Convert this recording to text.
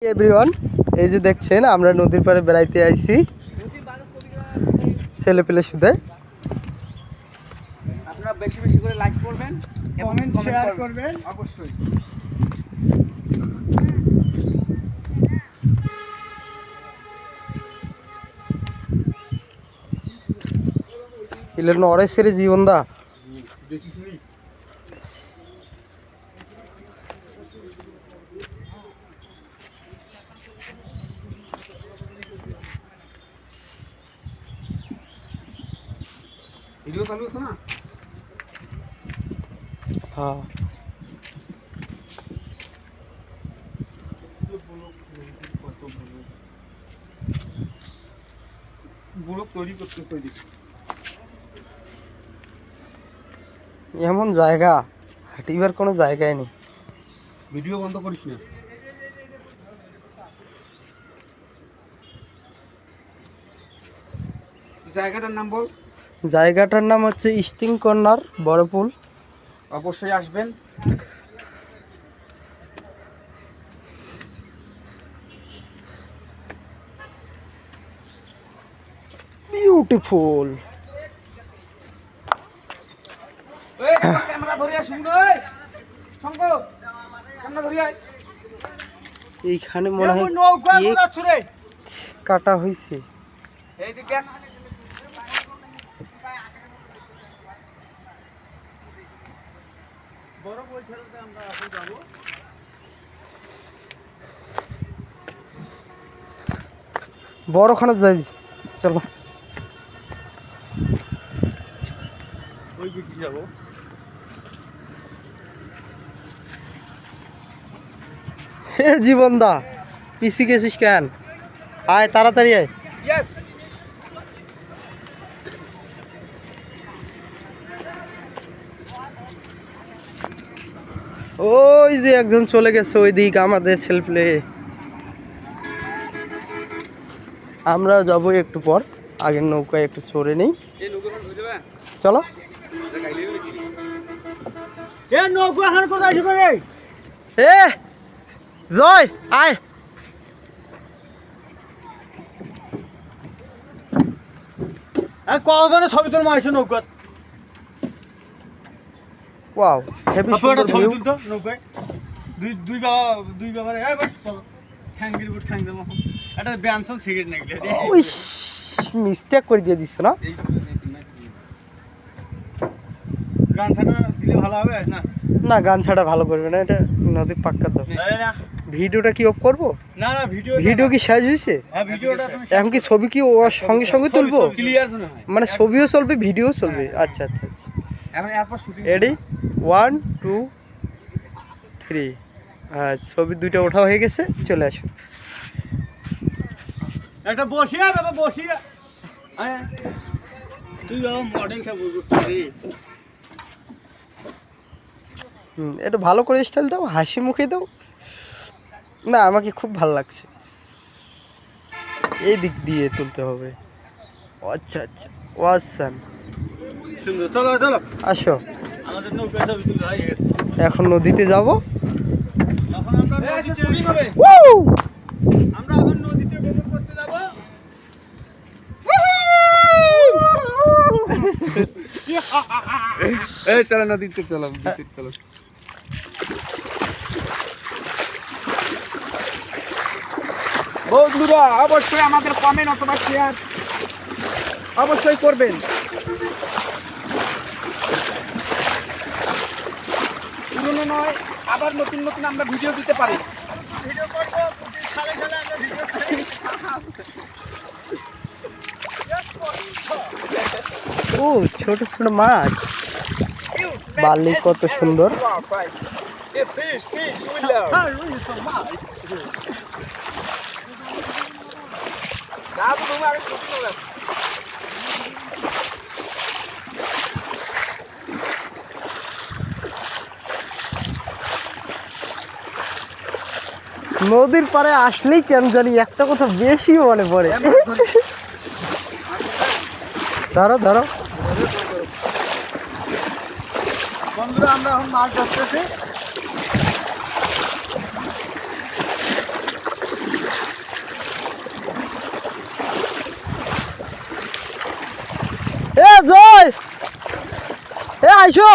Everyone, এই যে দেখছেন আমরা নদীর পাড়ে বেড়াইতে আইছি ছেলে পেলে শুধু। আপনারা বেশি বেশি করে লাইক করবেন এবং শেয়ার করবেন অবশ্যই। ইলে নরে সেরে জীবন দা ভিডিও চালু আছে না? হ্যাঁ, ব্লগ তৈরি করতেছে। এমন জায়গা হাঁটিবার কোনো জায়গায় নেই। ভিডিও বন্ধ করিস না। জায়গাটার নাম বল। জায়গাটার নাম হচ্ছে ইস্টিং কর্নার বড়পুল। অবশ্যই আসবেন। বিউটিফুল। ক্যামেরা ধরে আসুন। ক্যামেরা ধরে আয়। এইখানে মনে হয় কেক কাটা হয়েছে। এই দিক দেখ। বড় বৈঠালতে আমরা এখন যাব। বড়খানে যাই, চলো। ওই দিক যাব। হে জীবন দা, পিসি গেছিস কেন? আয় তাড়াতাড়ি আয়। ইয়েস। ওই যে একজন চলে গেছে ওই দিক আমাদের ছেলেপেলে। আমরা যাবো একটু পর, আগের নৌকায় একটু চড়ে নেই। চলো। এ জয় আয়। কজনের ছবি তোর মাইছে নৌকা। ওয়াও, হেভি সুন্দর ভিউ। নৌকায় দুই বাবারে ঠ্যাঙ্গির উপর ঠ্যাং দেবো। একটা ব্যানসন সিগারেট নাকি ওই মিস্টেক করে দিয়ে দিছ না। গান ছাড়া দিলে ভালো হবে না? না, গান ছাড়া ভালো করবে না, এটা নদী পাক্কা তো। ভিডিওটা কি অফ করবো? না না, ভিডিও কি শেষ হয়েছে? হ্যাঁ, ভিডিওটা এখন কি ছবি কি ওর সঙ্গে সঙ্গে তুলবো? ক্লিয়ার না হয়, মানে ছবিও চলবে ভিডিও চলবে? আচ্ছা আচ্ছা আচ্ছা। এখন এরপর শুটিং রেডি 1 2 3। ছবি দুইটা ওঠা হয়ে গেছে, চলে আসো। একটা বসিয়া বাবা বসিয়া। আয় তুই বাবা মডেলটা বুঝছিস রে। একটু ভালো করে স্টাইল দাও, হাসি মুখে দাও। না, আমাকে খুব ভালো লাগছে। এই দিক দিয়ে তুলতে হবে। আচ্ছা আচ্ছা, ওয়াসান সুন্দর। চলো চলো আসো। আমাদের নৌকা ছবি তুলে হয়ে গেছে। এখন নদীতে যাব। এখন আমরা নদীতে হবে। আমরা এখন নদীতে ভ্রমণ করতে যাব। এই চলো নদীতে চলো, নদীতে চলো। বন্ধুরা অবশ্যই আমাদের কমেন্ট অথবা শেয়ার অবশ্যই করবেন। পুরনো নয়, আবার নতুন নতুন আমরা ভিডিও দিতে পারি। ভিডিও করবো সালে সালে আমরা ভিডিও করি। ও ছোট ছোট মাছ, বালি কত সুন্দর। নদীর পাড়ে আসলেই কেন জানি একটা কথা বেশি মনে পড়ে। ধরো ধরো। বন্ধুরা আমরা এখন মাছ ধরতেছি। এ আইসো